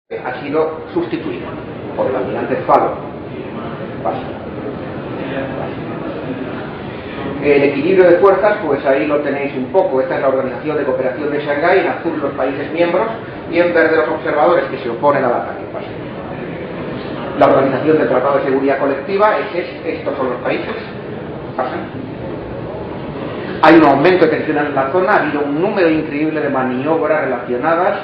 ha sido sustituido por el almirante Falo. El equilibrio de fuerzas, pues ahí lo tenéis un poco. Esta es la Organización de Cooperación de Shanghái, en azul los países miembros y en verde los observadores que se oponen al ataque. La Organización del Tratado de Seguridad Colectiva, estos son los países. Hay un aumento de tensión en la zona, ha habido un número increíble de maniobras relacionadas,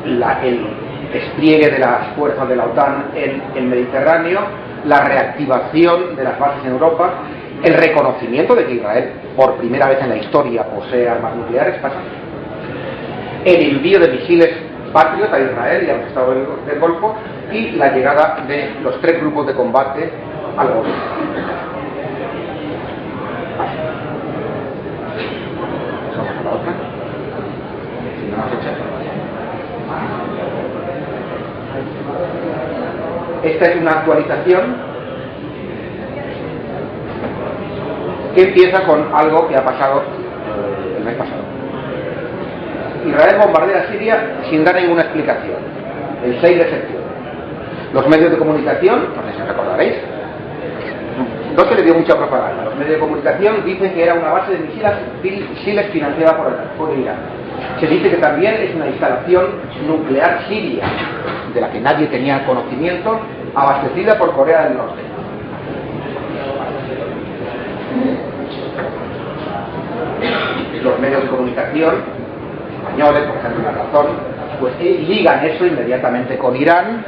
el despliegue de las fuerzas de la OTAN en el Mediterráneo, la reactivación de las bases en Europa, el reconocimiento de que Israel, por primera vez en la historia, posee armas nucleares, el envío de misiles Patriot a Israel y a los estados del Golfo, y la llegada de los 3 grupos de combate al Golfo. Vamos a la otra. Si no nos echa. Esta es una actualización que empieza con algo que ha pasado el mes pasado. Israel bombardea Siria sin dar ninguna explicación, el 6 de septiembre. Los medios de comunicación, no sé si recordaréis, no se le dio mucha propaganda. Los medios de comunicación dicen que era una base de misiles financiada por Irán. Se dice que también es una instalación nuclear siria, de la que nadie tenía conocimiento, abastecida por Corea del Norte. Los medios de comunicación españoles, por ejemplo La Razón, pues ligan eso inmediatamente con Irán,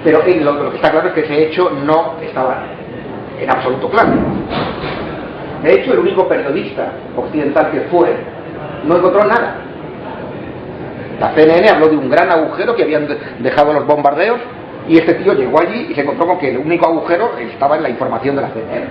pero lo que está claro es que ese hecho no estaba en absoluto claro. De hecho, el único periodista occidental que fue no encontró nada. La CNN habló de un gran agujero que habían dejado los bombardeos, y este tío llegó allí y se encontró con que el único agujero estaba en la información de la CNN.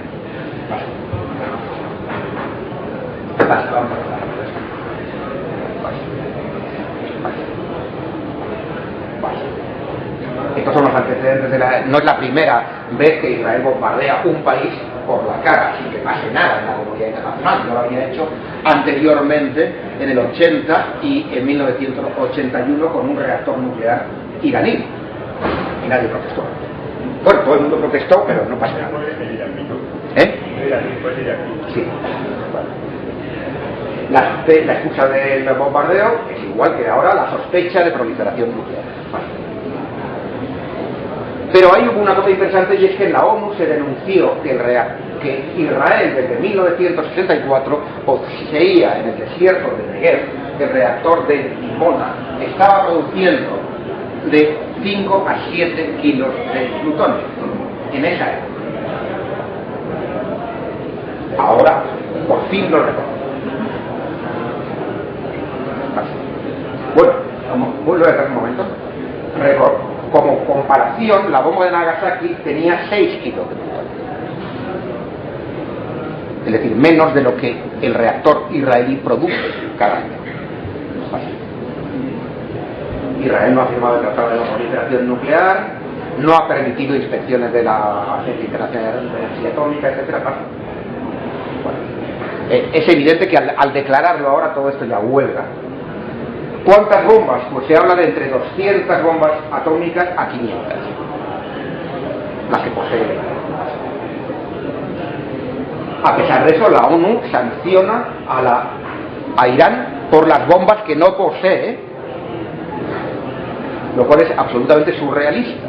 Estos son los antecedentes no es la primera vez que Israel bombardea un país por la cara sin que pase nada en la comunidad internacional. No lo había hecho anteriormente en el 80 y en 1981 con un reactor nuclear iraní, y nadie protestó. Bueno, todo el mundo protestó, pero no pasó nada. Sí. La excusa del bombardeo es igual que ahora la sospecha de proliferación nuclear. Pero hay una cosa interesante, y es que en la ONU se denunció que Israel desde 1964 poseía en el desierto de Negev el reactor de Dimona, estaba produciendo de 5 a 7 kilos de plutonio en esa época. Ahora, por fin lo reconoce. Bueno, vuelvo a dejar un momento. Como comparación, la bomba de Nagasaki tenía 6 kilos de plutonio. Es decir, menos de lo que el reactor israelí produce cada año. Israel no ha firmado el Tratado de No Proliferación Nuclear, no ha permitido inspecciones de la Agencia Internacional de Energía Atómica, etc. Bueno, es evidente que al declararlo ahora todo esto ya huelga. ¿Cuántas bombas? Pues se habla de entre 200 bombas atómicas a 500, las que posee. A pesar de eso, la ONU sanciona a Irán por las bombas que no posee, lo cual es absolutamente surrealista.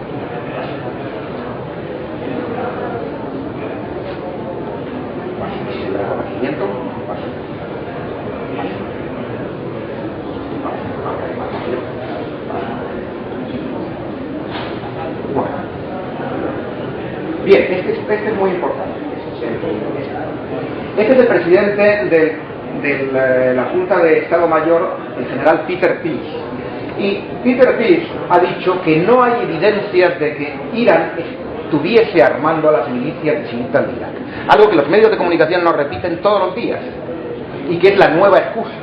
Bien, este es muy importante. Este es el presidente de la Junta de Estado Mayor, el general Peter Peace. Y Peter Peace ha dicho que no hay evidencias de que Irán estuviese armando a las milicias chiitas de Irak. Algo que los medios de comunicación nos repiten todos los días y que es la nueva excusa.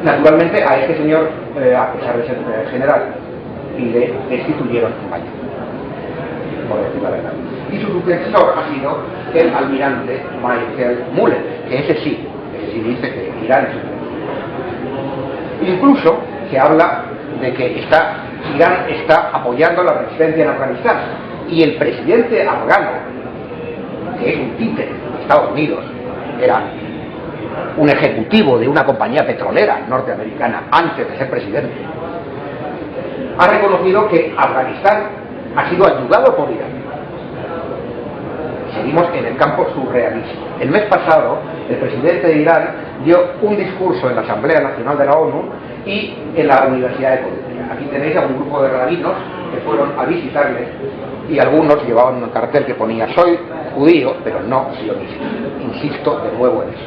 Naturalmente a este señor, a pesar de ser general, le destituyeron en mayo, por decir la verdad. Y su sucesor ha sido el almirante Michael Mullen, que ese sí dice que Irán es un. Incluso se habla de que Irán está apoyando la resistencia en Afganistán, y el presidente afgano, que es un títere de Estados Unidos, era un ejecutivo de una compañía petrolera norteamericana antes de ser presidente, ha reconocido que Afganistán ha sido ayudado por Irán. Seguimos en el campo surrealista. El mes pasado, el presidente de Irán dio un discurso en la Asamblea Nacional de la ONU y en la Universidad de Columbia. Aquí tenéis a un grupo de rabinos que fueron a visitarle, y algunos llevaban un cartel que ponía: soy judío, pero no sionista. Insisto de nuevo en eso.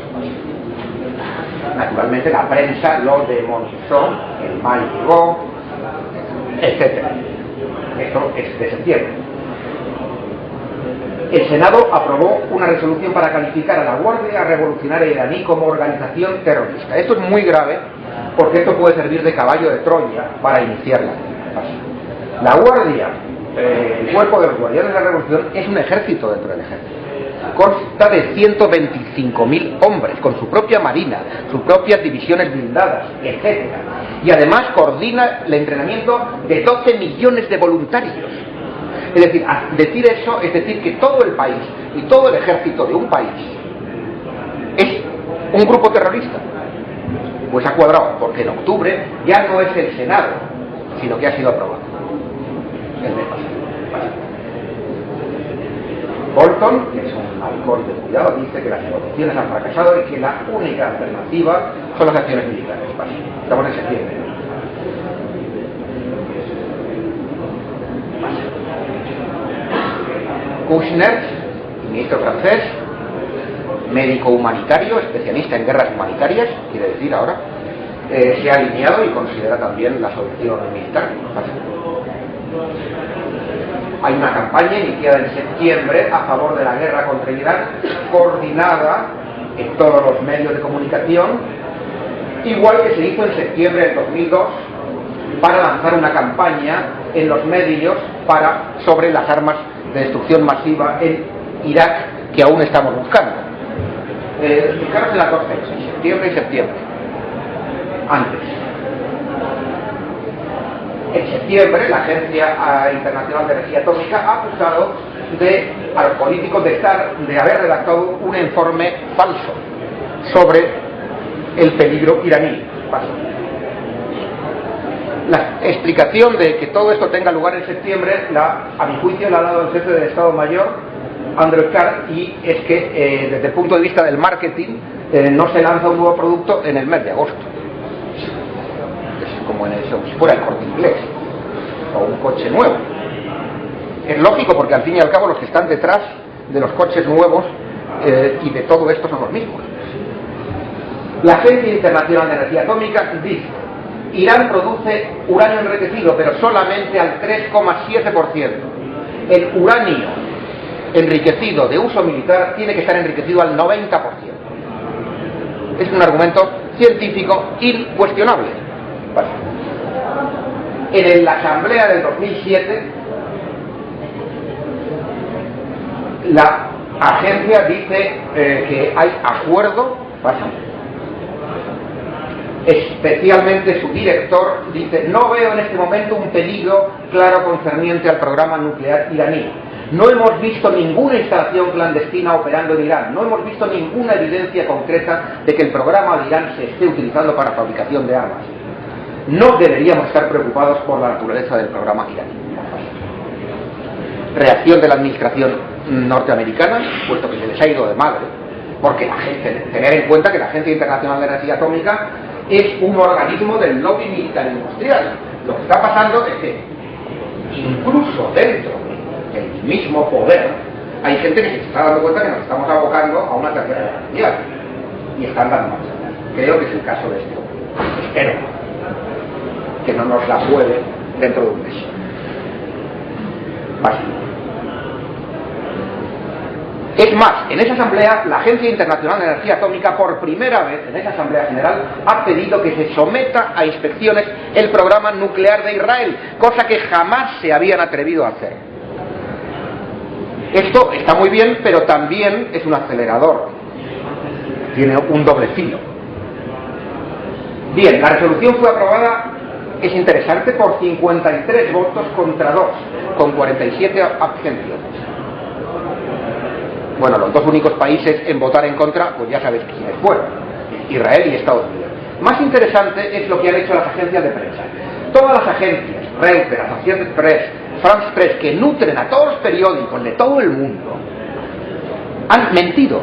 Naturalmente la prensa lo demonizó, el mal llegó, etc. Esto es de septiembre. El Senado aprobó una resolución para calificar a la Guardia Revolucionaria Iraní como organización terrorista. Esto es muy grave porque esto puede servir de caballo de Troya para iniciarla. La Guardia, el cuerpo de los guardianes de la revolución, es un ejército dentro del ejército. Consta de 125.000 hombres, con su propia marina, sus propias divisiones blindadas, etc. Y además coordina el entrenamiento de 12 millones de voluntarios. Es decir, decir eso es decir que todo el país y todo el ejército de un país es un grupo terrorista. Pues ha cuadrado, porque en octubre ya no es el Senado, sino que ha sido aprobado el mes pasado. Bolton, que es un halcón de cuidado, dice que las negociaciones han fracasado y que la única alternativa son las acciones militares. Estamos en septiembre. Kouchner, ministro francés, médico humanitario, especialista en guerras humanitarias, quiere decir ahora, se ha alineado y considera también la solución militar. Hay una campaña iniciada en septiembre a favor de la guerra contra Irán, coordinada en todos los medios de comunicación, igual que se hizo en septiembre del 2002 para lanzar una campaña en los medios sobre las armas de destrucción masiva en Irak, que aún estamos buscando. Fijaros en las dos fechas, septiembre y septiembre. Antes. En septiembre, la Agencia Internacional de Energía Atómica ha acusado a los políticos de haber redactado un informe falso sobre el peligro iraní. La explicación de que todo esto tenga lugar en septiembre, a mi juicio, la ha dado el jefe del Estado Mayor, Andrew Carr, y es que desde el punto de vista del marketing no se lanza un nuevo producto en el mes de agosto. Es como si fuera el Corte Inglés o un coche nuevo. Es lógico, porque al fin y al cabo los que están detrás de los coches nuevos y de todo esto son los mismos. La Agencia Internacional de Energía Atómica dice: Irán produce uranio enriquecido, pero solamente al 3,7%. El uranio enriquecido de uso militar tiene que estar enriquecido al 90%. Es un argumento científico incuestionable. En la Asamblea del 2007, la agencia dice que hay acuerdo, especialmente su director dice: no veo en este momento un peligro claro concerniente al programa nuclear iraní. No hemos visto ninguna instalación clandestina operando en Irán. No hemos visto ninguna evidencia concreta de que el programa de Irán se esté utilizando para fabricación de armas. No deberíamos estar preocupados por la naturaleza del programa iraní. Reacción de la administración norteamericana, puesto que se les ha ido de madre, porque tener en cuenta que la Agencia Internacional de Energía Atómica es un organismo del lobby militar industrial. Lo que está pasando es que incluso dentro del mismo poder hay gente que se está dando cuenta que nos estamos abocando a una tercera guerra mundial y están dando marcha atrás. Creo que es el caso de este hombre. Espero que no nos la juegue dentro de un mes. Es más, en esa asamblea, la Agencia Internacional de Energía Atómica, por primera vez en esa asamblea general, ha pedido que se someta a inspecciones el programa nuclear de Israel, cosa que jamás se habían atrevido a hacer. Esto está muy bien, pero también es un acelerador. Tiene un doble filo. Bien, la resolución fue aprobada es interesante por 53 votos contra 2, con 47 abstenciones. Bueno, los dos únicos países en votar en contra, pues ya sabéis quiénes fueron: Israel y Estados Unidos. Más interesante es lo que han hecho las agencias de prensa. Todas las agencias, Reuters, Associated Press, France Press, que nutren a todos los periódicos de todo el mundo, han mentido.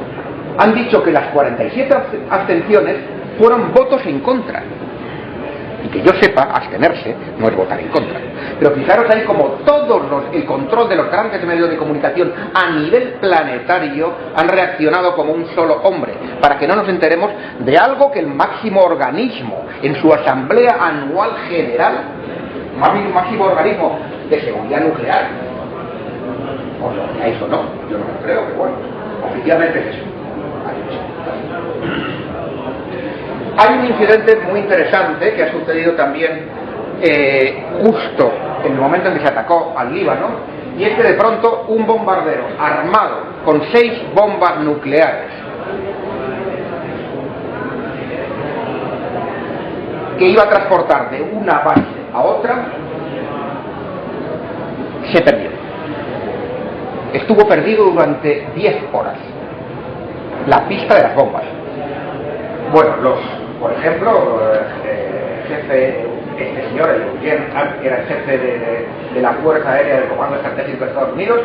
Han dicho que las 47 abstenciones fueron votos en contra. Y que yo sepa, abstenerse no es votar en contra. Pero fijaros ahí como el control de los grandes medios de comunicación a nivel planetario han reaccionado como un solo hombre, para que no nos enteremos de algo que el máximo organismo en su asamblea anual general, máximo organismo de seguridad nuclear, o lo creáis o no, yo no lo creo, que bueno, oficialmente es eso. Hay un incidente muy interesante que ha sucedido también justo en el momento en que se atacó al Líbano, y es que de pronto un bombardero armado con 6 bombas nucleares que iba a transportar de una base a otra se perdió. Estuvo perdido durante 10 horas la pista de las bombas. Bueno, por ejemplo, jefe, este señor, el Eugene, que era el jefe de la Fuerza Aérea del Comando Estratégico de Estados Unidos,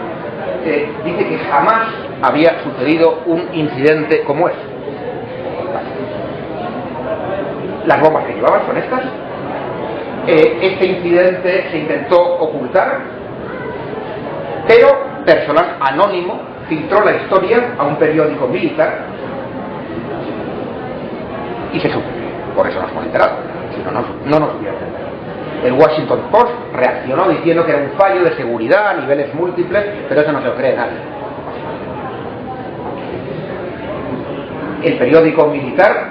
dice que jamás había sucedido un incidente como este. Las bombas que llevaban son estas. Este incidente se intentó ocultar, pero personal anónimo filtró la historia a un periódico militar y se supo. Por eso nos hemos enterado, si no, no nos hubiera enterado. El Washington Post reaccionó diciendo que era un fallo de seguridad a niveles múltiples, pero eso no se lo cree nadie. El periódico militar,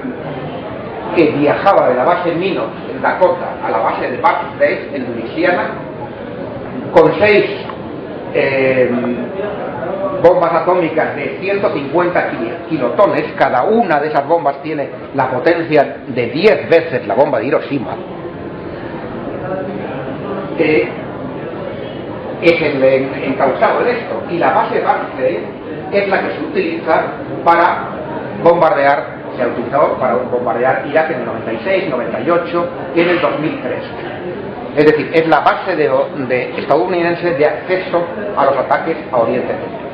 que viajaba de la base Minos en Dakota a la base de Bass Base en Luisiana con 6 bombas atómicas de 150 kilotones, cada una de esas bombas tiene la potencia de 10 veces la bomba de Hiroshima, es el encausado de esto, y la base Barclay es la que se utiliza para bombardear, se ha utilizado para bombardear Irak en el 96, 98 y en el 2003. Es decir, es la base de estadounidense de acceso a los ataques a Oriente Medio.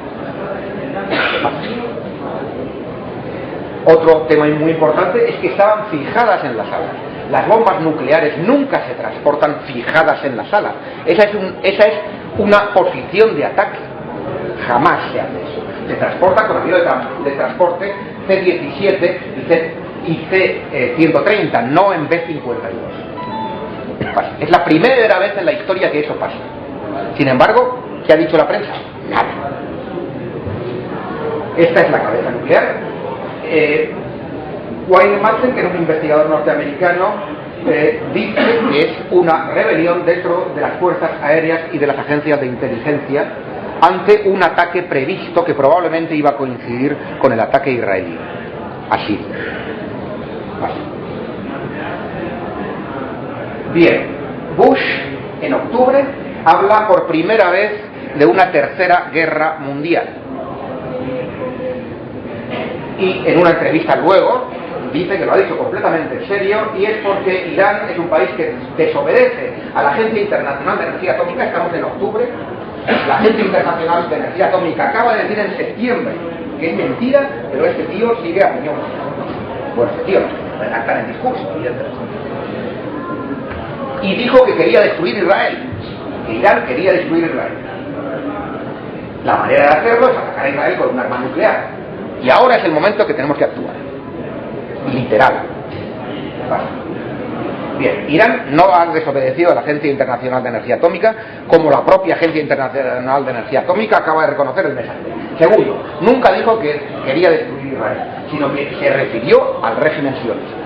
Otro tema muy importante es que estaban fijadas en las alas. Las bombas nucleares nunca se transportan fijadas en las alas. Esa es una posición de ataque. Jamás se hace eso. Se transporta con avión de transporte C-17 y C-130, no en B-52. Es la primera vez en la historia que eso pasa. Sin embargo, ¿qué ha dicho la prensa? Nada. Esta es la cabeza nuclear. Wayne Madsen, que es un investigador norteamericano, dice que es una rebelión dentro de las fuerzas aéreas y de las agencias de inteligencia ante un ataque previsto que probablemente iba a coincidir con el ataque israelí. Así. Bien, Bush en octubre habla por primera vez de una tercera guerra mundial. Y en una entrevista luego dice que lo ha dicho completamente en serio, y es porque Irán es un país que desobedece a la Agencia Internacional de Energía Atómica. Estamos en octubre. La Agencia Internacional de Energía Atómica acaba de decir en septiembre que es mentira, pero este tío sigue a piñón. Bueno, este tío no, redactan el discurso, evidentemente. Y dijo que quería destruir Israel, que Irán quería destruir Israel. La manera de hacerlo es atacar a Israel con un arma nuclear. Y ahora es el momento que tenemos que actuar. Literal. Bien, Irán no ha desobedecido a la Agencia Internacional de Energía Atómica, como la propia Agencia Internacional de Energía Atómica acaba de reconocer el mes anterior. Segundo, nunca dijo que quería destruir Israel, sino que se refirió al régimen sionista.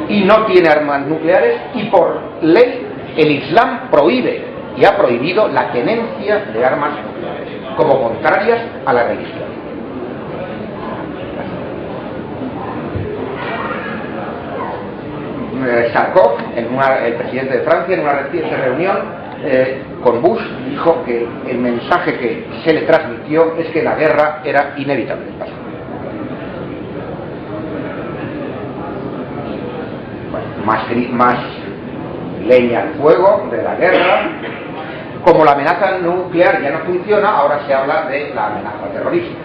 Y no tiene armas nucleares, y por ley el Islam prohíbe y ha prohibido la tenencia de armas nucleares como contrarias a la religión. Sarkozy, el presidente de Francia, en una reciente reunión con Bush, dijo que el mensaje que se le transmitió es que la guerra era inevitable. Bueno, más leña al fuego de la guerra. Como la amenaza nuclear ya no funciona, ahora se habla de la amenaza terrorista.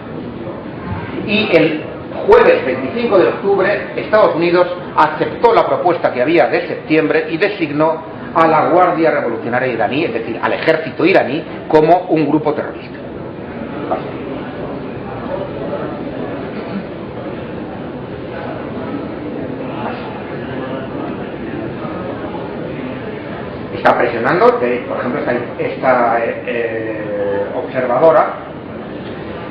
Y el jueves 25 de octubre, Estados Unidos aceptó la propuesta que había de septiembre y designó a la Guardia Revolucionaria iraní, es decir, al ejército iraní, como un grupo terrorista. Está presionando, por ejemplo, esta observadora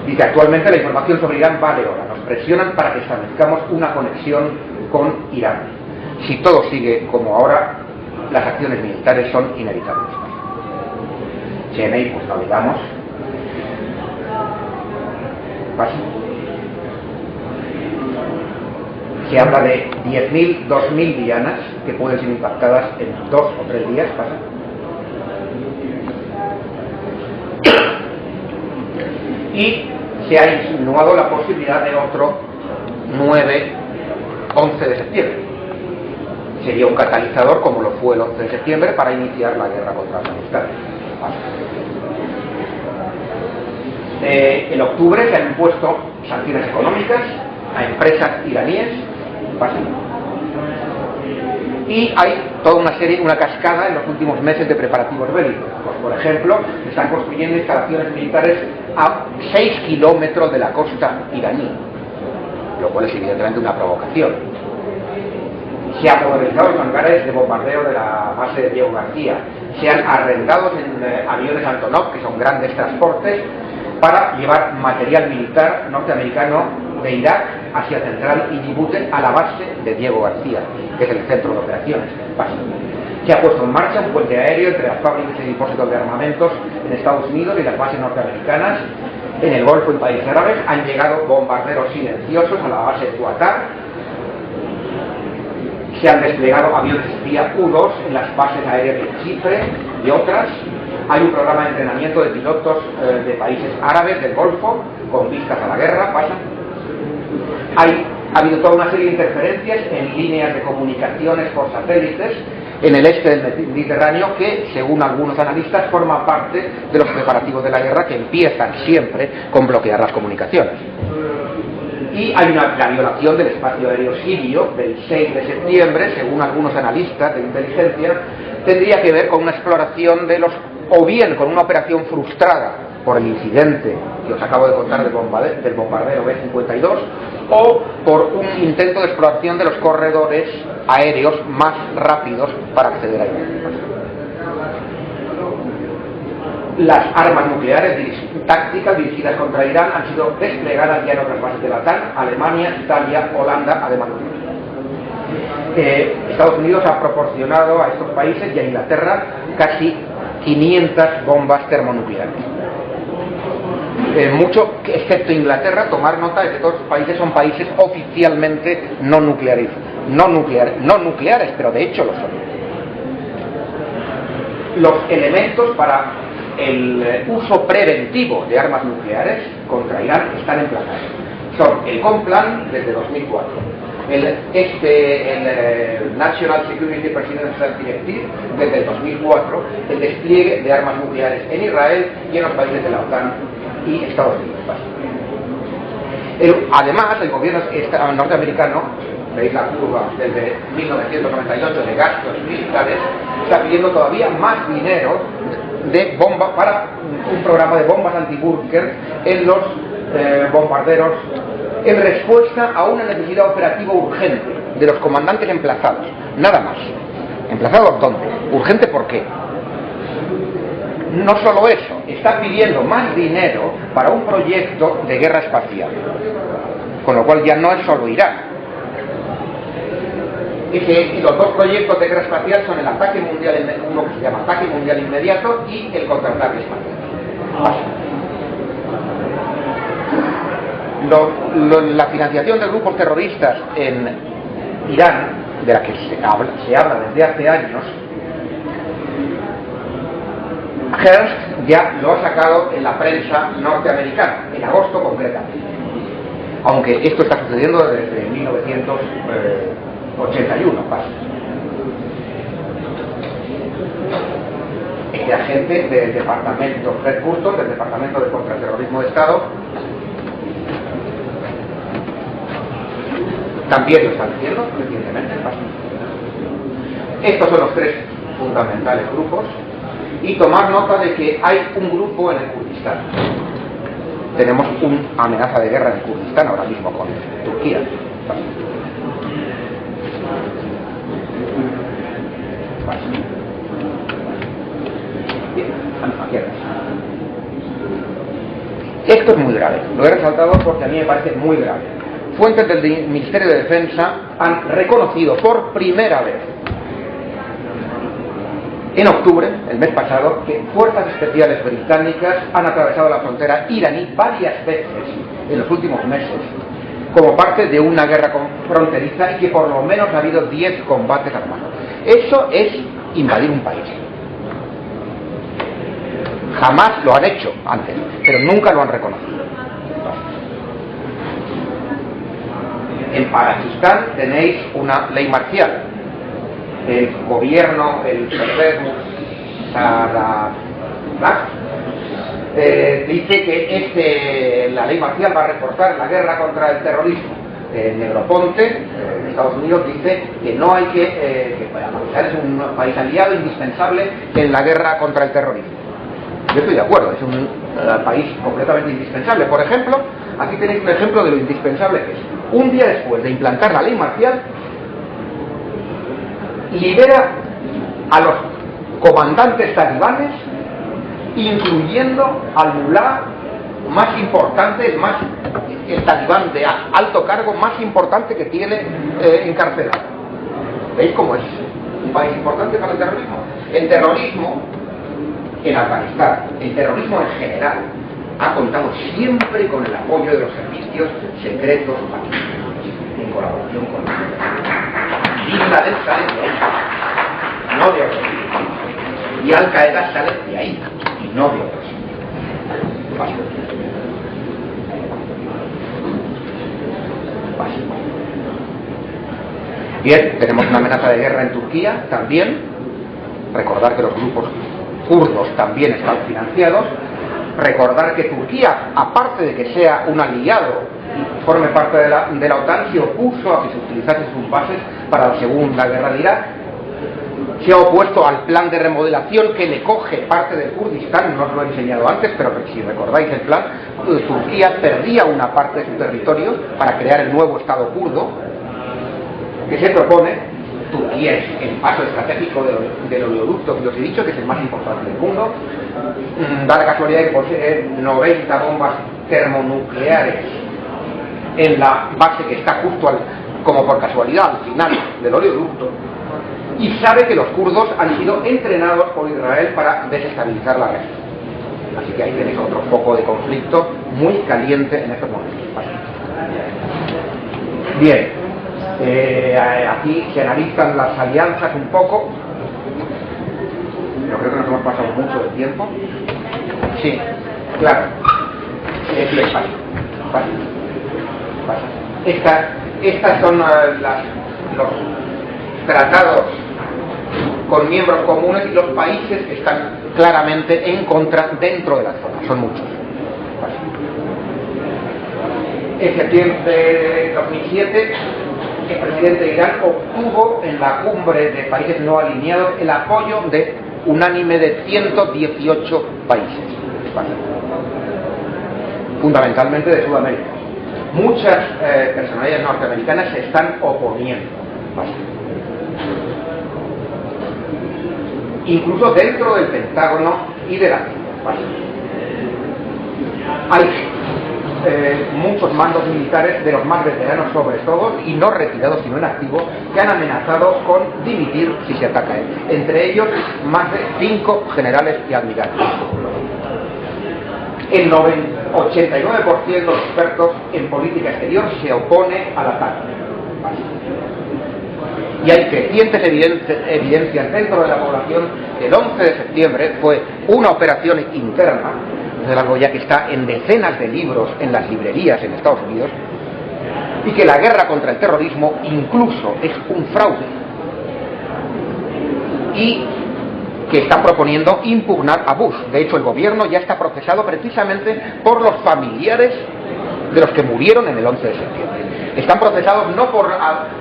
dice: actualmente la información sobre Irán va de hora, nos presionan para que establezcamos una conexión con Irán. Si todo sigue como ahora, las acciones militares son inevitables. CNI, pues no digamos. Pasa. Se habla de 10.000, 2.000 dianas que pueden ser impactadas en 2 o 3 días. Pasa. Y se ha insinuado la posibilidad de otro 9-11 de septiembre. Sería un catalizador, como lo fue el 11 de septiembre, para iniciar la guerra contra Afganistán. En octubre se han impuesto sanciones económicas a empresas iraníes. Y hay toda una cascada en los últimos meses de preparativos bélicos. Pues, por ejemplo, están construyendo instalaciones militares a 6 kilómetros de la costa iraní, lo cual es evidentemente una provocación. Se han modernizado los hangares de bombardeo de la base de Diego García. Se han arrendado en aviones Antonov, que son grandes transportes, para llevar material militar norteamericano de Irak hacia Central y Djibouti a la base de Diego García, que es el centro de operaciones básico. Se ha puesto en marcha un puente aéreo entre las fábricas y depósitos de armamentos en Estados Unidos y las bases norteamericanas. En el Golfo y países árabes han llegado bombarderos silenciosos a la base de Qatar. Se han desplegado aviones espía U-2 en las bases aéreas de Chipre y otras. Hay un programa de entrenamiento de pilotos de países árabes del Golfo con vistas a la guerra. Ha habido toda una serie de interferencias en líneas de comunicaciones por satélites en el este del Mediterráneo que, según algunos analistas, forma parte de los preparativos de la guerra, que empiezan siempre con bloquear las comunicaciones. Y hay la violación del espacio aéreo sirio del 6 de septiembre, según algunos analistas de inteligencia, tendría que ver con una exploración de los, o bien con una operación frustrada por el incidente que os acabo de contar del bombardero B-52, o por un intento de exploración de los corredores aéreos más rápidos para acceder a Irán. Las armas nucleares tácticas dirigidas contra Irán han sido desplegadas ya en otras bases de la OTAN, Alemania, Italia, Holanda, además de Estados Unidos ha proporcionado a estos países y a Inglaterra casi 500 bombas termonucleares. Mucho, excepto Inglaterra, tomar nota de que todos los países son países oficialmente no nucleares, pero de hecho lo son. Los elementos para el uso preventivo de armas nucleares contra Irán están emplazados. Son el COMPLAN desde 2004, el National Security Presidential Directive desde el 2004, el despliegue de armas nucleares en Israel y en los países de la OTAN y Estados Unidos. Además, el gobierno norteamericano, veis la curva desde 1998 de gastos militares, está pidiendo todavía más dinero de bomba para un programa de bombas antibúnker en los bombarderos, en respuesta a una necesidad operativa urgente de los comandantes emplazados, nada más. ¿Emplazados dónde? ¿Urgente por qué? No solo eso, está pidiendo más dinero para un proyecto de guerra espacial, con lo cual ya no es solo Irán. Y los dos proyectos de guerra espacial son el ataque mundial, uno que se llama ataque mundial inmediato y el contraataque espacial. La financiación de grupos terroristas en Irán de la que se habla desde hace años, Hearst ya lo ha sacado en la prensa norteamericana, en agosto concretamente, aunque esto está sucediendo desde 1981 casi. Este agente del departamento, Fred Burton, del Departamento de Contraterrorismo de Estado, también lo está diciendo recientemente. Estos son los tres fundamentales grupos, y tomar nota de que hay un grupo en el Kurdistán. Tenemos una amenaza de guerra en el Kurdistán ahora mismo con Turquía. Bien, aquí atrás. Esto es muy grave, lo he resaltado porque a mí me parece muy grave. Fuentes del Ministerio de Defensa han reconocido por primera vez en octubre, el mes pasado, que fuerzas especiales británicas han atravesado la frontera iraní varias veces en los últimos meses como parte de una guerra fronteriza, y que por lo menos ha habido 10 combates armados. Eso es invadir un país. Jamás lo han hecho antes, pero nunca lo han reconocido. En Pakistán tenéis una ley marcial. El gobierno, el Pervez Musharraf, dice que la ley marcial va a reforzar la guerra contra el terrorismo. Negroponte, Estados Unidos, dice que no hay que Pakistán es un país aliado indispensable en la guerra contra el terrorismo. Yo estoy de acuerdo, es un país completamente indispensable. Por ejemplo, aquí tenéis un ejemplo de lo indispensable que es. Un día después de implantar la ley marcial, libera a los comandantes talibanes, incluyendo al mulá más importante, el talibán de alto cargo más importante que tiene encarcelado. ¿Veis cómo es un país importante para el terrorismo? El terrorismo en Afganistán, el terrorismo en general, ha contado siempre con el apoyo de los servicios secretos pakistaníes, en colaboración con los Bin Laden sale de ahí, no de otros sitios. Y Al Qaeda sale de ahí, y no de otros sitios. Bien, tenemos una amenaza de guerra en Turquía también. Recordar que los grupos kurdos también están financiados. Recordar que Turquía, aparte de que sea un aliado y forme parte de la OTAN, se opuso a que se utilizasen sus bases para la Segunda Guerra de Irak. Se ha opuesto al plan de remodelación que le coge parte del Kurdistán. No os lo he enseñado antes, pero si recordáis el plan, Turquía perdía una parte de su territorio para crear el nuevo Estado kurdo que se propone. Turquía es el paso estratégico del oleoducto que os he dicho, que es el más importante del mundo. Da la casualidad de que posee 90 bombas termonucleares en la base que está justo como por casualidad al final del oleoducto, y sabe que los kurdos han sido entrenados por Israel para desestabilizar la región. Así que ahí tenéis otro foco de conflicto muy caliente en estos momentos. Bien. Aquí se analizan las alianzas un poco. Yo creo que nos hemos pasado mucho del tiempo. Sí, claro. Estas son los tratados con miembros comunes y los países que están claramente en contra dentro de la zona. Son muchos. En septiembre de 2007, el presidente de Irán obtuvo en la cumbre de países no alineados el apoyo unánime de 118 países, fundamentalmente de Sudamérica. Muchas personalidades norteamericanas se están oponiendo, incluso dentro del Pentágono y de la CIA. Hay muchos mandos militares, de los más veteranos sobre todo, y no retirados sino en activo, que han amenazado con dimitir si se ataca él. Entre ellos, más de 5 generales y almirantes. El 89% de los expertos en política exterior se opone al ataque. Y hay crecientes evidencias dentro de la población que el 11 de septiembre fue una operación interna, es algo ya que está en decenas de libros en las librerías en Estados Unidos, y que la guerra contra el terrorismo incluso es un fraude, y que están proponiendo impugnar a Bush. De hecho, el gobierno ya está procesado precisamente por los familiares de los que murieron en el 11 de septiembre. Están procesados no por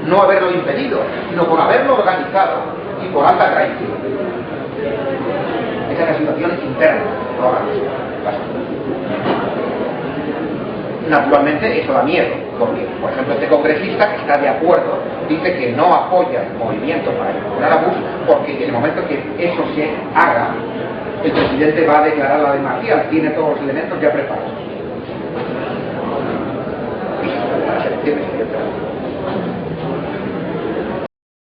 no haberlo impedido, sino por haberlo organizado y por alta traición. Esa es la situación interna ahora mismo. Naturalmente eso da miedo, porque por ejemplo este congresista que está de acuerdo dice que no apoya el movimiento para impugnar a Bush porque en el momento que eso se haga el presidente va a declarar la democracia, tiene todos los elementos ya preparados. Para septiembre,